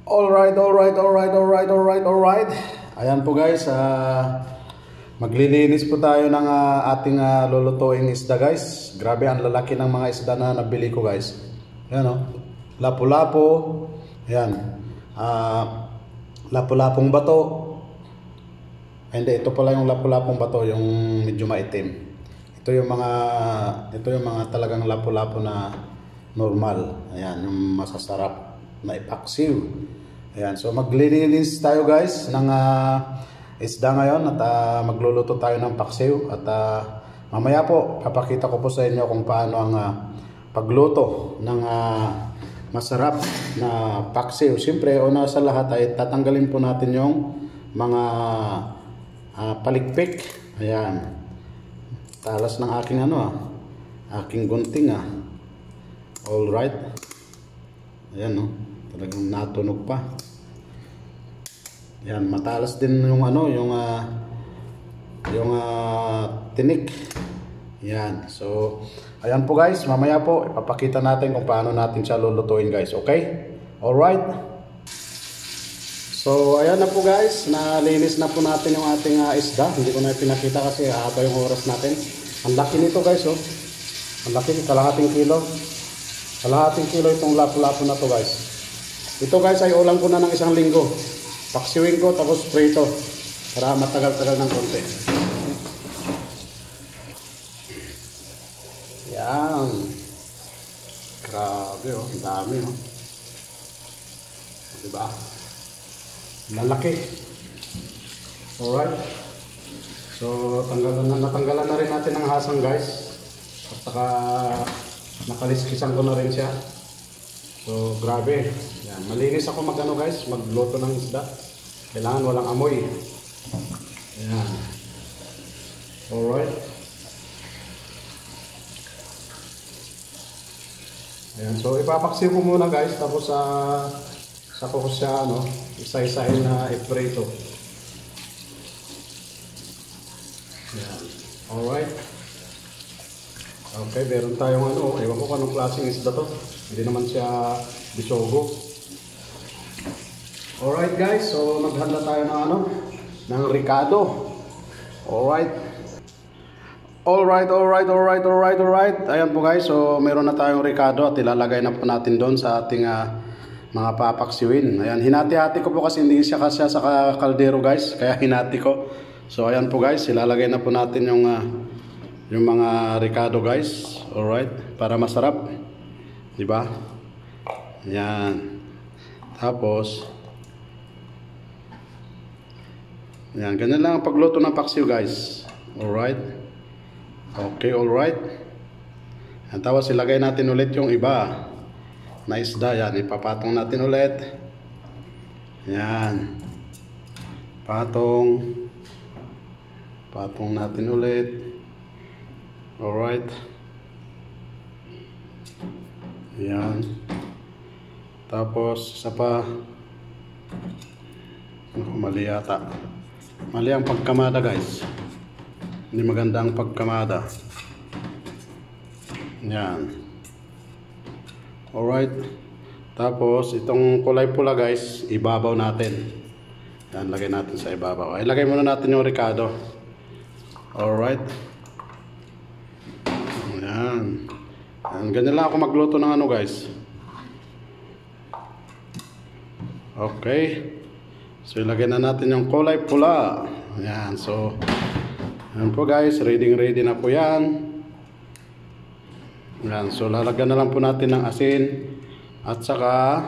Alright. Ayan po guys, maglilinis po tayo ng ating lulutuing isda guys. Grabe ang lalaki ng mga isda na nabili ko guys. Ayan o, lapu-lapo. Ayan, lapu-lapong bato. Hindi, ito pala yung lapu-lapong bato, yung medyo maitim. Ito yung mga talagang lapu-lapo na normal. Ayan, yung masasarap na ipaksiw. Ayan, so maglilinis tayo guys ng isda ngayon at magluluto tayo ng paksiw at mamaya po papakita ko po sa inyo kung paano ang pagluto ng masarap na paksiw. Siyempre, una sa lahat ay tatanggalin po natin yung mga palikpik. Ayan, talas ng aking aking gunting Alright. Ayan talagang natunog pa. Yan, matalas din yung yung tinik. Yan. So, ayan po guys, mamaya po ipapakita natin kung paano natin siya lulutuin guys, okay? Alright. So, ayan na po guys, nalinis na po natin yung ating isda. Hindi ko na pinakita kasi haba yung oras natin. Ang laki nito guys, ang laki, kalahating kilo. Kalahating kilo itong lapu-lapu na to guys. Ito guys ay ulam ko na ng 1 linggo. Paksiwin ko tapos prito para matagal-tagal ng konti. Yan. Grabe ang dami diba? Malaki. Alright. So natanggalan na rin natin ng hasang guys. At saka nakaliskisan ko na rin siya. So, grabe. Yan. Malinis ako guys, magluto ng isda. Kailangan walang amoy. Yan. Alright. Ayan. So, ipapaksiw ko muna guys. Tapos, saka ko siya, isa-isahin na iprito. Yan. Alright. Okay, meron tayong ewan ko kung anong klaseng isda to. Hindi naman siya bisogo. Alright guys, so maghanda tayo ng ricado. Alright. Ayan po guys, so meron na tayong ricado at ilalagay na po natin doon sa ating mga papaksiwin. Ayan, hinati-hati ko po kasi hindi siya kasya sa kaldero guys, kaya hinati ko. So ayan po guys, ilalagay na po natin yung mga ricado guys. Alright, para masarap. Diba? Yan. Tapos yan, ganyan lang ang pagluto ng paksiw guys. Alright. Okay, alright. Yan, tapos ilagay natin ulit yung iba na isda. Yan, ipapatong natin ulit. Yan. Patong natin ulit. Alright. Yan. Tapos isa pa. Mali yata. Mali ang pagkamada guys. Hindi maganda ang pagkamada. Yan. Alright. Tapos itong kulay pula guys, ibabaw natin. Yan, lagay natin sa ibabaw. Ilagay muna natin yung ricado. Alright. Yan. Ganyan lang ako magluto ng guys. Okay. So ilagay na natin yung kulay pula. Ayan. So ayan po guys, ready na po yan. Ayan. So lalagyan na lang po natin ng asin at saka